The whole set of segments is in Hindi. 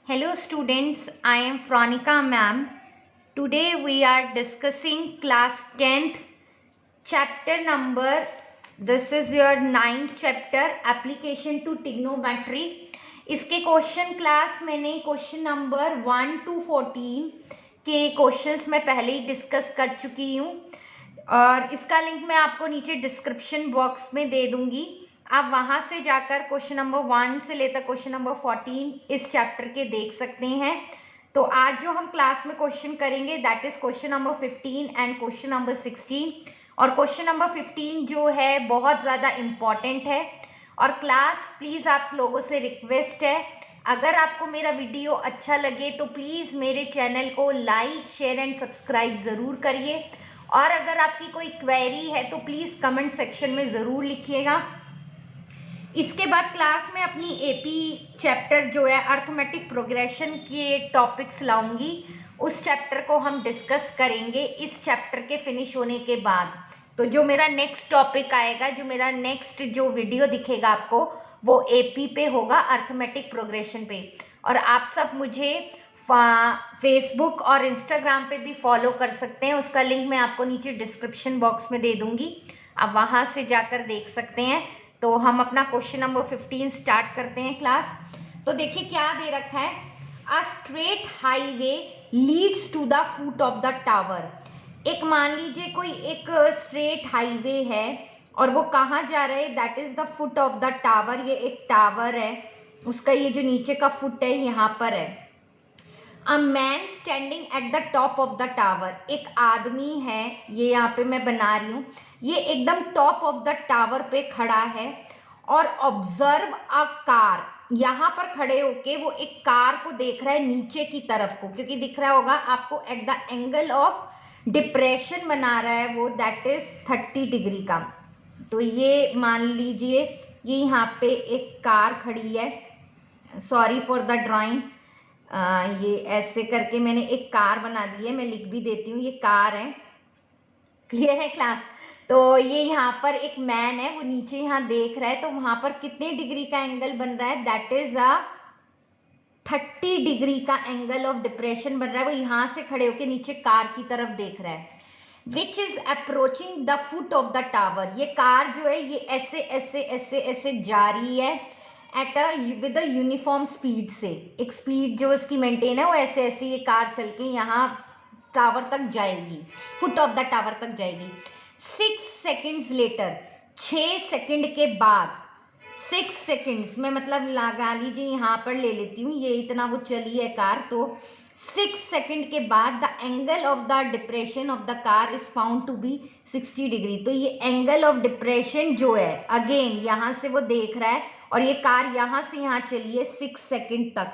Hello students, I am Fronica ma'am. Today we are discussing class 10th chapter number. This is your 9th chapter application to trigonometry. इसके क्वेश्चन क्लास मैंने क्वेश्चन नंबर 1 to 14 के क्वेश्चंस मैं पहले ही डिस्कस कर चुकी हूँ और इसका लिंक मैं आपको नीचे डिस्क्रिप्शन बॉक्स में दे दूंगी। आप वहां से जाकर क्वेश्चन नंबर 1 से लेकर क्वेश्चन नंबर 14 इस चैप्टर के देख सकते हैं। तो आज जो हम क्लास में क्वेश्चन करेंगे that is question number 15 and question number 16। और क्वेश्चन नंबर 15 जो है बहुत ज़्यादा इम्पॉर्टेंट है। और क्लास प्लीज़ आप लोगों से रिक्वेस्ट है, अगर आपको मेरा वीडियो अच्छा लगे तो प्लीज़ मेरे चैनल को लाइक शेयर एंड सब्सक्राइब ज़रूर करिए। और अगर आपकी कोई क्वेरी है तो प्लीज़ कमेंट सेक्शन में ज़रूर लिखिएगा। इसके बाद क्लास में अपनी एपी चैप्टर जो है अर्थमेटिक प्रोग्रेशन के टॉपिक्स लाऊंगी, उस चैप्टर को हम डिस्कस करेंगे इस चैप्टर के फिनिश होने के बाद। तो जो मेरा नेक्स्ट टॉपिक आएगा, जो मेरा नेक्स्ट जो वीडियो दिखेगा आपको, वो एपी पे होगा, अर्थमेटिक प्रोग्रेशन पे। और आप सब मुझे फेसबुक और इंस्टाग्राम पे भी फॉलो कर सकते हैं, उसका लिंक मैं आपको नीचे डिस्क्रिप्शन बॉक्स में दे दूंगी, आप वहाँ से जाकर देख सकते हैं। तो हम अपना क्वेश्चन नंबर 15 स्टार्ट करते हैं क्लास। तो देखिए क्या दे रखा है, a straight highway leads to the foot of the tower. एक मान लीजिए कोई एक स्ट्रेट हाईवे है और वो कहाँ जा रहा है, that is the foot of the tower. ये एक टावर है, उसका ये जो नीचे का फुट है यहाँ पर है। A man standing at the top of the tower, एक आदमी है, ये यहाँ पे मैं बना रही हूँ, ये एकदम टॉप ऑफ द टावर पे खड़ा है। और ऑब्जर्व अ कार, यहाँ पर खड़े होके वो एक कार को देख रहा है नीचे की तरफ को, क्योंकि दिख रहा होगा आपको at the angle of depression बना रहा है वो, दैट इज 30 डिग्री का। तो ये मान लीजिए ये यहाँ पे एक कार खड़ी है, सॉरी फॉर द ड्राइंग, ये ऐसे करके मैंने एक कार बना दी है, मैं लिख भी देती हूँ, ये कार है। क्लियर है क्लास? तो ये यहाँ पर एक मैन है, वो नीचे यहाँ देख रहा है, तो वहां पर कितने डिग्री का एंगल बन रहा है, दैट इज 30 डिग्री का एंगल ऑफ डिप्रेशन बन रहा है। वो यहाँ से खड़े होके नीचे कार की तरफ देख रहा है। Which is approaching the foot of the tower, ये कार जो है ये ऐसे ऐसे ऐसे ऐसे जा रही है at a with a uniform speed से, एक स्पीड जो इसकी मेंटेन है वो ऐसे ऐसे ये कार चल के यहाँ टावर तक जाएगी, फुट ऑफ द टावर तक जाएगी। 6 सेकेंड्स लेटर, 6 सेकेंड के बाद, 6 सेकेंड्स में मतलब लगा लीजिए यहाँ पर ले लेती हूँ, ये इतना वो चली है कार, तो 6 सेकेंड के बाद the angle of the depression of the car is found to be 60 degree. तो ये एंगल ऑफ डिप्रेशन जो है, अगेन यहाँ से वो देख रहा है और ये कार यहाँ से यहाँ चली है 6 सेकेंड तक,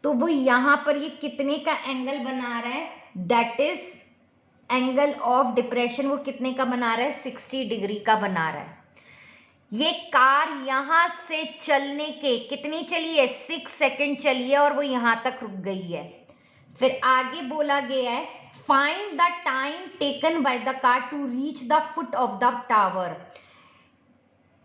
तो वो यहाँ पर ये कितने का एंगल बना रहा है, that is angle of depression वो कितने का बना रहा है, 60 डिग्री का बना रहा है। ये कार यहाँ से चलने के कितनी चली है, 6 सेकेंड चली है और वो यहाँ तक रुक गई है। फिर आगे बोला गया है find the time taken by the car to reach the foot of the tower.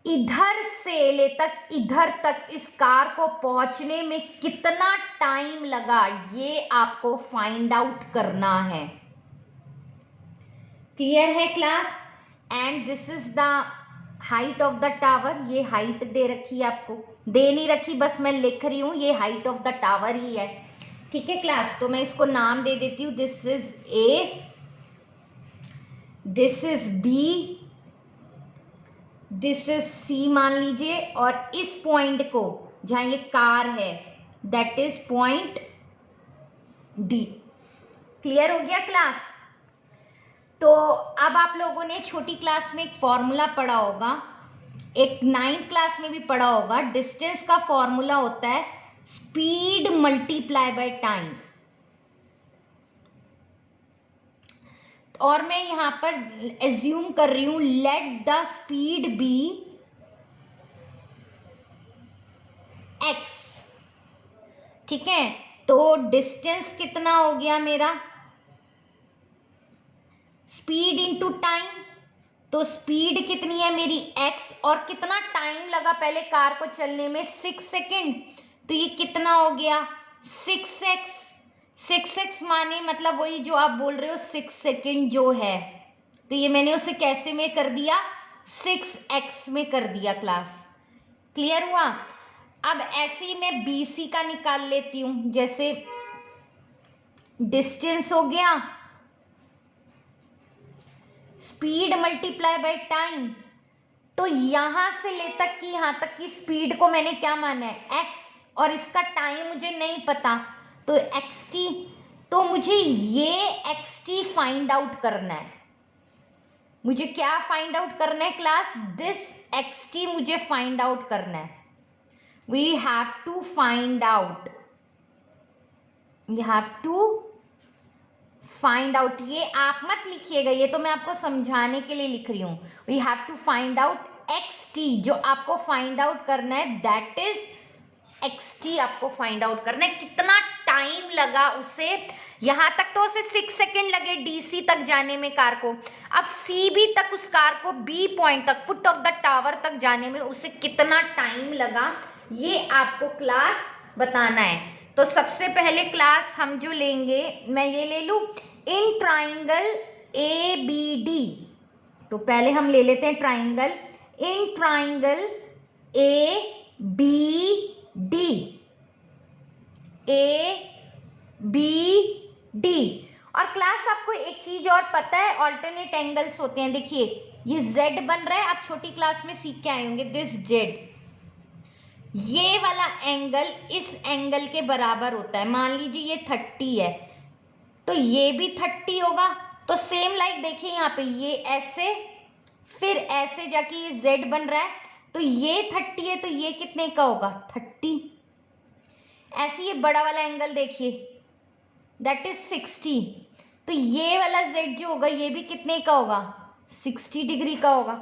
इधर से ले तक इधर तक इस कार को पहुंचने में कितना टाइम लगा, ये आपको फाइंड आउट करना है। क्लियर है class? And this is the height of the tower, ये हाइट दे रखी है आपको, दे नहीं रखी बस मैं लिख रही हूँ, ये हाइट ऑफ द टावर ही है। ठीक है क्लास, तो मैं इसको नाम दे देती हूँ, this is A, this is B, this is C मान लीजिए, और इस पॉइंट को जहां ये कार है that is point D. Clear हो गया क्लास? तो अब आप लोगों ने छोटी क्लास में एक फॉर्मूला पढ़ा होगा, एक 9th क्लास में भी पढ़ा होगा, डिस्टेंस का फॉर्मूला होता है स्पीड मल्टीप्लाई बाय टाइम। और मैं यहां पर एज्यूम कर रही हूं let the speed be X. ठीक है, तो डिस्टेंस कितना हो गया मेरा, स्पीड इनटू टाइम, तो स्पीड कितनी है मेरी x, और कितना टाइम लगा पहले कार को चलने में, 6 सेकेंड। तो ये कितना हो गया 6x। 6x माने मतलब वही जो आप बोल रहे हो 6 सेकेंड जो है, तो ये मैंने उसे कैसे में कर दिया 6x में कर दिया क्लास। क्लियर हुआ। अब ऐसे ही मैं BC का निकाल लेती हूं, जैसे डिस्टेंस हो गया स्पीड मल्टीप्लाई बाय टाइम, तो यहां से ले तक की यहां तक की स्पीड को मैंने क्या माना है x, और इसका टाइम मुझे नहीं पता तो xt, तो मुझे ये xt फाइंड आउट करना है। मुझे क्या फाइंड आउट करना है क्लास, दिस xt मुझे फाइंड आउट करना है। We have to find out, we have to find out, ये आप मत लिखिएगा, ये तो मैं आपको समझाने के लिए लिख रही हूं। We have to find out xt, जो आपको फाइंड आउट करना है दैट इज xt आपको फाइंड आउट करना है। कितना टाइम लगा उसे, यहां तक तो उसे 6 सेकेंड लगे DC तक जाने में कार को, अब CB तक उस कार को B पॉइंट तक फुट ऑफ द टावर तक जाने में उसे कितना टाइम लगा, ये आपको क्लास बताना है। तो सबसे पहले क्लास हम जो लेंगे, मैं ये ले लूं इन ट्राइंगल ABD, तो पहले हम ले लेते हैं triangle, in triangle ABD, ABD। और क्लास आपको एक चीज और पता है, ऑल्टरनेट एंगल्स होते हैं। देखिए ये Z बन रहा है, आप छोटी क्लास में सीख के आए होंगे, दिस Z, ये वाला एंगल इस एंगल के बराबर होता है। मान लीजिए ये 30 है तो ये भी 30 होगा, तो सेम लाइक देखिए यहाँ पे ये ऐसे फिर ऐसे जाके ये Z बन रहा है, तो ये 30 है तो ये कितने का होगा 30। ऐसे ये बड़ा वाला एंगल देखिए दैट इज 60, तो ये वाला Z जो होगा ये भी कितने का होगा 60 डिग्री का होगा।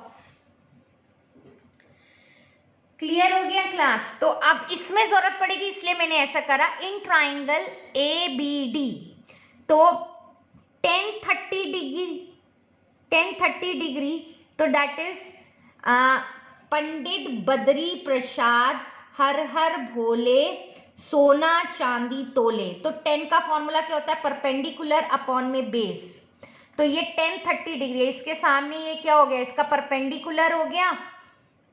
क्लियर हो गया क्लास। तो अब इसमें जरूरत पड़ेगी इसलिए मैंने ऐसा करा, इन ट्राइंगल ABD, तो 1030 डिग्री, तो दैट इज पंडित बद्री प्रसाद हर हर भोले सोना चांदी तोले। तो 10 का फॉर्मूला क्या होता है, परपेंडिकुलर अपॉन में बेस, तो ये 1030 डिग्री, इसके सामने ये क्या हो गया, इसका परपेंडिकुलर हो गया,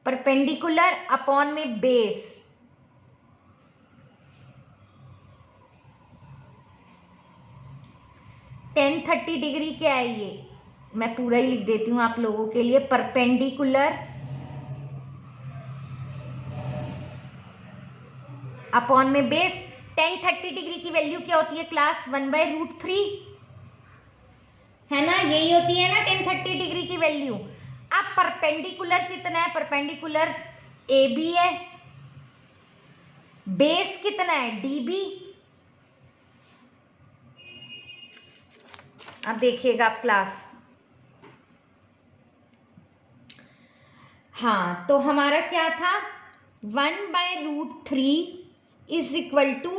परपेंडिकुलर अपॉन में बेस, टेन 30 डिग्री क्या है ये, मैं पूरा ही लिख देती हूं आप लोगों के लिए, परपेंडिकुलर अपॉन में बेस। 1030 डिग्री की वैल्यू क्या होती है क्लास 1/√3, है ना, यही होती है ना 1030 डिग्री की वैल्यू। अब परपेंडिकुलर कितना है, परपेंडिकुलर AB है, बेस कितना है DB। अब देखिएगा आप क्लास, हाँ तो हमारा क्या था 1/√3 इज इक्वल टू,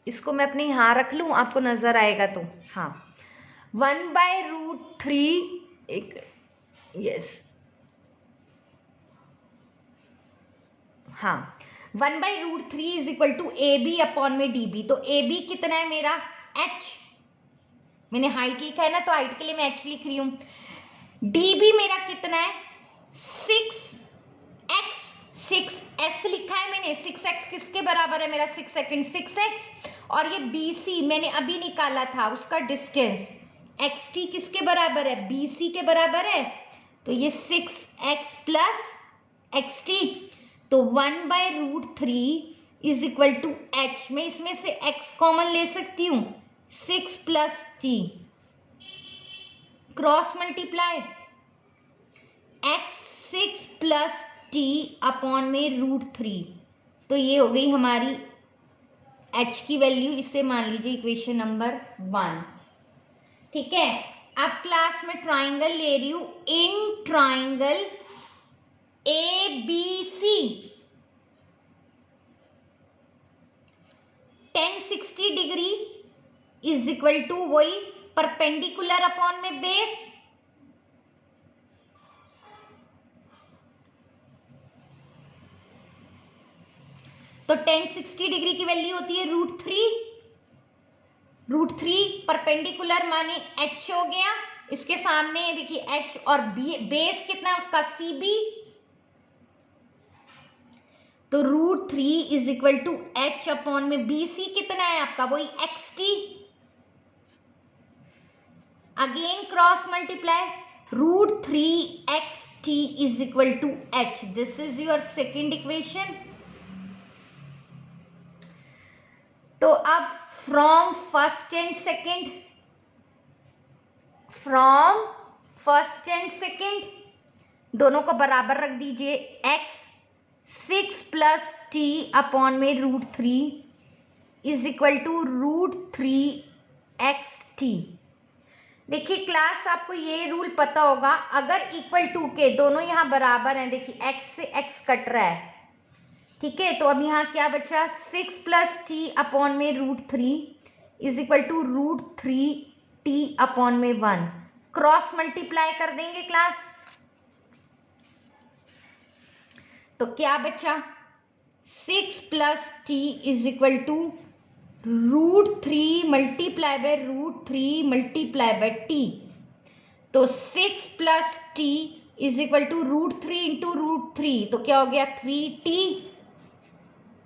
इसको मैं अपने यहां रख लूं आपको नजर आएगा तो, हाँ 1/√3 एक, यस हाँ 1/√3 is equal to AB upon में DB। तो AB कितना है मेरा H, मैंने हाइट लिखा है ना तो हाइट के लिए मैं H लिख रही हूं। DB मेरा कितना है 6x, 6s लिखा है मैंने, 6x किसके बराबर है मेरा 6 सेकेंड 6x, और ये BC मैंने अभी निकाला था उसका डिस्टेंस, xt किसके बराबर है BC के बराबर है, तो ये 6x प्लस xt, तो 1/√3 इज इक्वल टू h, मैं इसमें से x कॉमन ले सकती हूँ, 6 plus t, cross multiply x 6 plus t upon में √3, तो ये हो गई हमारी h की वैल्यू, इसे मान लीजिए इक्वेशन नंबर 1। ठीक है, अब क्लास में ट्राइंगल ले रही हूं, in triangle ABC 1060 degree is equal to वही परपेंडिकुलर अपॉन में बेस, तो tan 60 डिग्री की वैल्यू होती है √3 परपेंडिकुलर माने h हो गया, इसके सामने देखिए h और बेस कितना है उसका CB, तो √3 is equal to h upon में BC कितना है आपका वही XT, again cross multiply √3 XT is equal to h, this is your second equation. तो अब फ्रॉम फर्स्ट एंड सेकेंड दोनों को बराबर रख दीजिए, x 6 प्लस t अपॉन में √3 इज इक्वल टू √3 XT। देखिए क्लास आपको ये रूल पता होगा, अगर इक्वल टू के दोनों यहाँ बराबर हैं, देखिए x से x कट रहा है, ठीक है, तो अब यहाँ क्या बचा 6 प्लस t अपॉन में √3 is equal to √3t upon में 1, क्रॉस मल्टीप्लाई कर देंगे क्लास, तो क्या बचा 6 plus t is equal to √3 multiply by √3 multiply by t, तो 6 plus t is equal to √3 into √3, तो क्या हो गया 3t,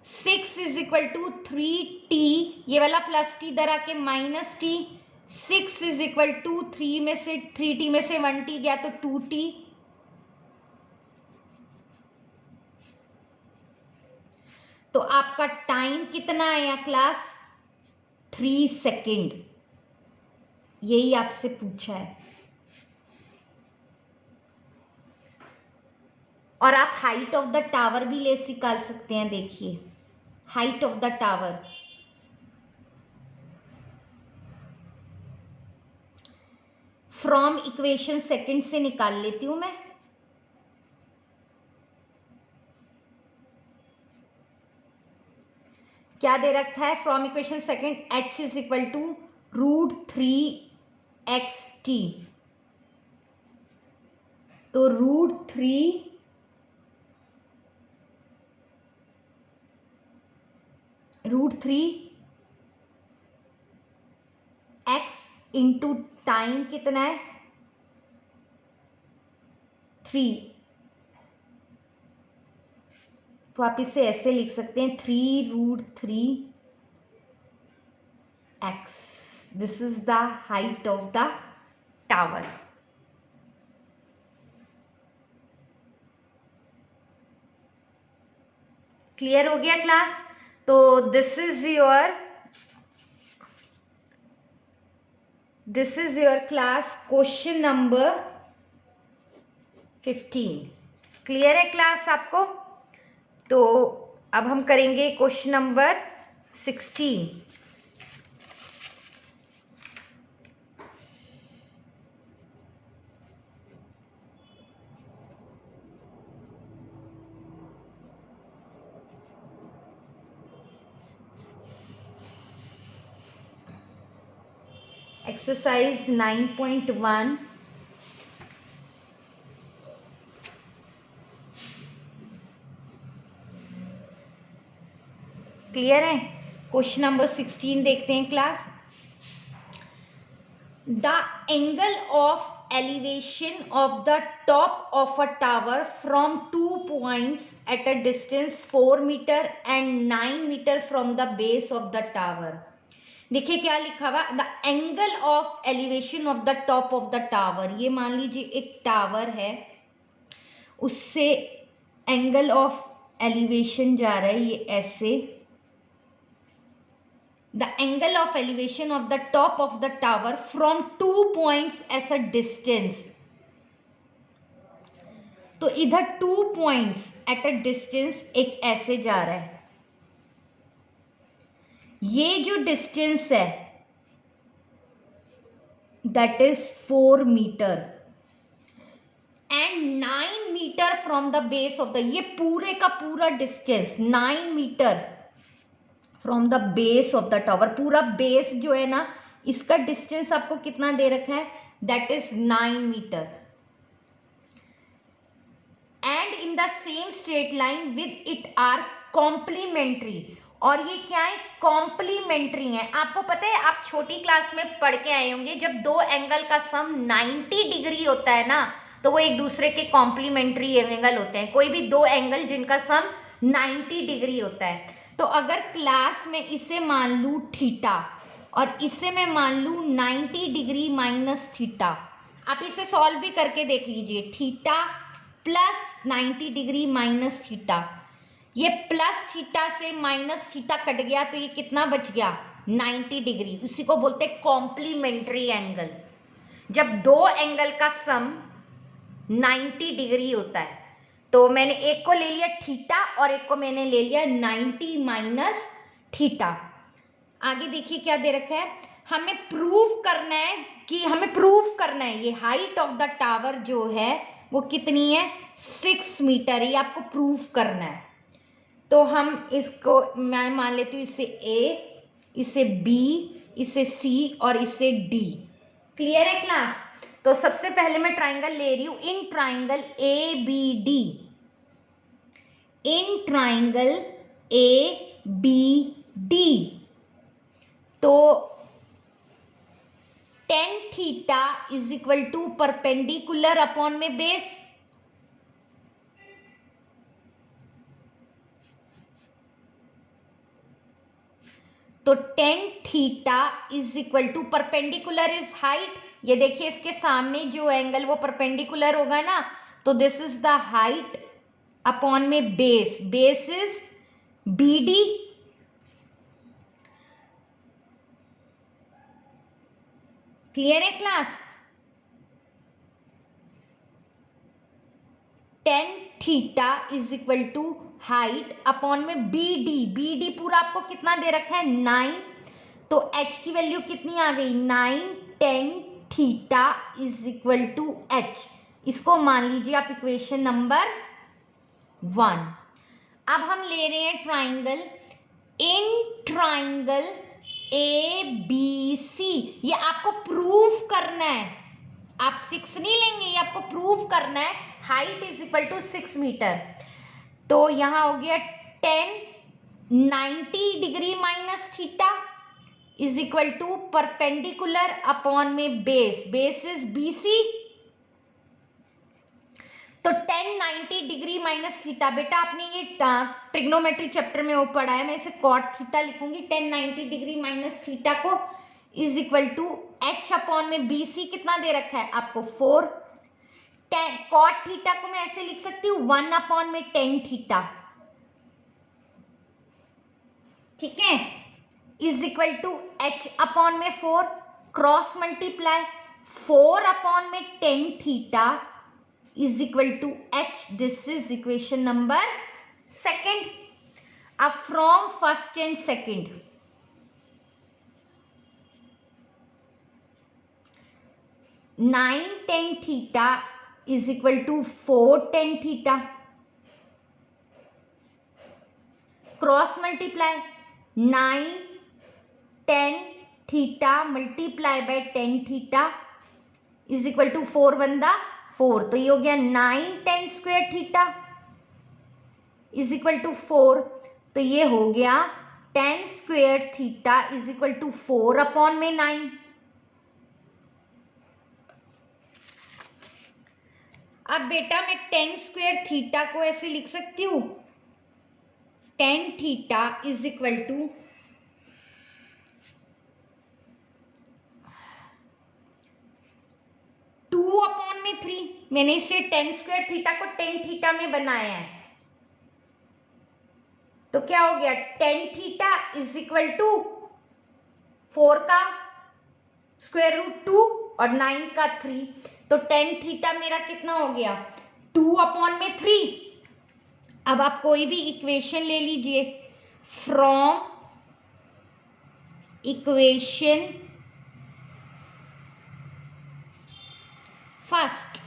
6 is equal to 3t, ये वाला प्लस t इधर आके minus t, 6 is equal to 3t में से 1t गया तो 2t, तो आपका टाइम कितना आया क्लास 3 सेकेंड, यही आपसे पूछा है। और आप हाइट ऑफ द टावर भी ले निकाल सकते हैं, देखिए height of the tower, from equation second से निकाल लेती हूं मैं, क्या दे रखा है from equation second, h is equal to √3 XT, तो √3 x इंटू टाइम कितना है 3, तो आप इसे ऐसे लिख सकते हैं 3√3 x, this is the height of the tower. Clear हो गया क्लास? तो this is your class question number 15। Clear है क्लास आपको? तो अब हम करेंगे क्वेश्चन नंबर 16। एक्सरसाइज 9.1 क्लियर है? क्वेश्चन नंबर 16 देखते हैं class. The angle of elevation of the top of a tower from 2 points at a distance 4 meter and 9 meter from the base of the tower। देखिए क्या लिखा हुआ, the angle of elevation of the top of the tower. ये मान लीजिए एक टावर है, उससे एंगल ऑफ एलिवेशन जा रहा है ये ऐसे, the angle of elevation of the top of the tower from 2 points as a distance। तो इधर 2 points at a distance एक ऐसे जा रहा है, ये जो डिस्टेंस है that is 4 metre and 9 metre from the base of the, ये पूरे का पूरा distance 9 metre from the base of the tower. पूरा बेस जो है ना, इसका डिस्टेंस आपको कितना दे रखा है, that is 9 metre. And in the same straight line with it are complementary, और ये क्या है, कॉम्प्लीमेंट्री है। आपको पता है, आप छोटी क्लास में पढ़ के आए होंगे, जब दो एंगल का सम 90 डिग्री होता है ना, तो वो एक दूसरे के कॉम्प्लीमेंट्री एंगल होते हैं। कोई भी दो एंगल जिनका सम 90 डिग्री होता है। तो अगर क्लास में इसे मान लूँ थीटा और इसे मैं मान लूँ 90 डिग्री माइनस थीटा, आप इसे सॉल्व भी करके देख लीजिए। Theta plus 90 degree minus theta, ये प्लस थीटा से माइनस थीटा कट गया तो ये कितना बच गया, 90 डिग्री। उसी को बोलते हैं कॉम्प्लीमेंट्री एंगल, जब दो एंगल का सम 90 डिग्री होता है। तो मैंने एक को ले लिया थीटा और एक को मैंने ले लिया 90 माइनस थीटा। आगे देखिए क्या दे रखा है, हमें प्रूव करना है कि हमें प्रूव करना है ये हाइट ऑफ द टावर जो है वो कितनी है, 6 मीटर। ये आपको प्रूव करना है। तो हम इसको, मैं मान लेती हूँ इसे ए, इसे बी, इसे सी और इसे डी। क्लियर है क्लास? तो सबसे पहले मैं ट्राइंगल ले रही हूँ, in triangle A B D, in triangle A B D. तो tan theta is equal to perpendicular upon में बेस, तो tan theta is equal to perpendicular is height. ये देखिए इसके सामने जो एंगल वो परपेंडिकुलर होगा ना, तो this is the height upon में base, base is B D. Clear है class? tan theta is equal to height upon में बी डी, बी डी पूरा आपको कितना दे रखा है, 9। तो h की वैल्यू कितनी आ गई, 9 tan theta is equal to h। इसको मान लीजिए आप इक्वेशन नंबर 1। अब हम ले रहे हैं triangle, in triangle A B C. ये आपको प्रूव करना है, आप 6 नहीं लेंगे, ये आपको प्रूव करना है height is equal to 6 metre. तो यहाँ हो गया 10 90 degree minus theta is equal to perpendicular upon में base, base is B C. तो 10 90 डिग्री माइनस थीटा, बेटा आपने ये ट्रिग्नोमेट्री चैप्टर में वो पढ़ा है, मैं इसे कॉट थीटा लिखूंगी। 10 90 डिग्री माइनस थीटा को is equal to H upon में बी सी कितना दे रखा है आपको, 4। कॉट थीटा को मैं ऐसे लिख सकती हूँ 1 अपॉन में टेन थीटा, ठीक है, is equal to H upon में 4, क्रॉस मल्टीप्लाई 4 अपॉन में tan theta is equal to h. This is equation number 2. अब from first and second, nine tan theta is equal to 4 tan theta. Cross multiply 9 tan theta multiply by tan theta is equal to 4 1 the 4। तो ये हो गया 9 tan square theta is equal to 4। तो ये हो गया tan square theta is equal to 4 upon में 9। अब बेटा मैं tan स्क्वायर थीटा को ऐसे लिख सकती हूँ, tan theta is equal to 2 upon में 3। मैंने इसे tan स्क्वायर थीटा को tan थीटा में बनाया है, तो क्या हो गया tan theta is equal to 4 का स्क्वायर रूट 2 और 9 का 3। तो tan थीटा मेरा कितना हो गया, 2 अपॉन में 3। अब आप कोई भी इक्वेशन ले लीजिए, फ्रॉम इक्वेशन फर्स्ट,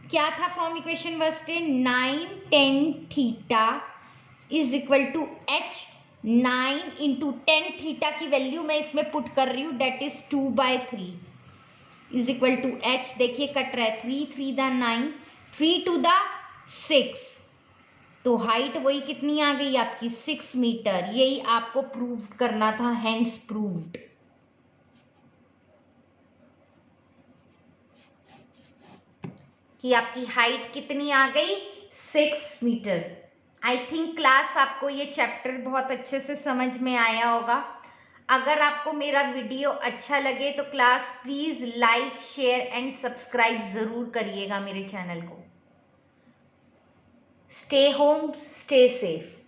क्या था from equation first, 9 tan theta is equal to H. 9 into tan theta की वैल्यू मैं इसमें पुट कर रही हूँ, that is 2/3 is equal to H. देखिए कट रहा है, 3 3 द 9, 3 2 द 6, तो हाइट वही कितनी आ गई आपकी 6 मीटर। यही आपको प्रूव करना था, हेंस प्रूव्ड। कि आपकी हाइट कितनी आ गई 6 मीटर। आई थिंक क्लास आपको ये चैप्टर बहुत अच्छे से समझ में आया होगा। अगर आपको मेरा वीडियो अच्छा लगे तो class please like share and subscribe ज़रूर करिएगा मेरे चैनल को। Stay home, stay safe.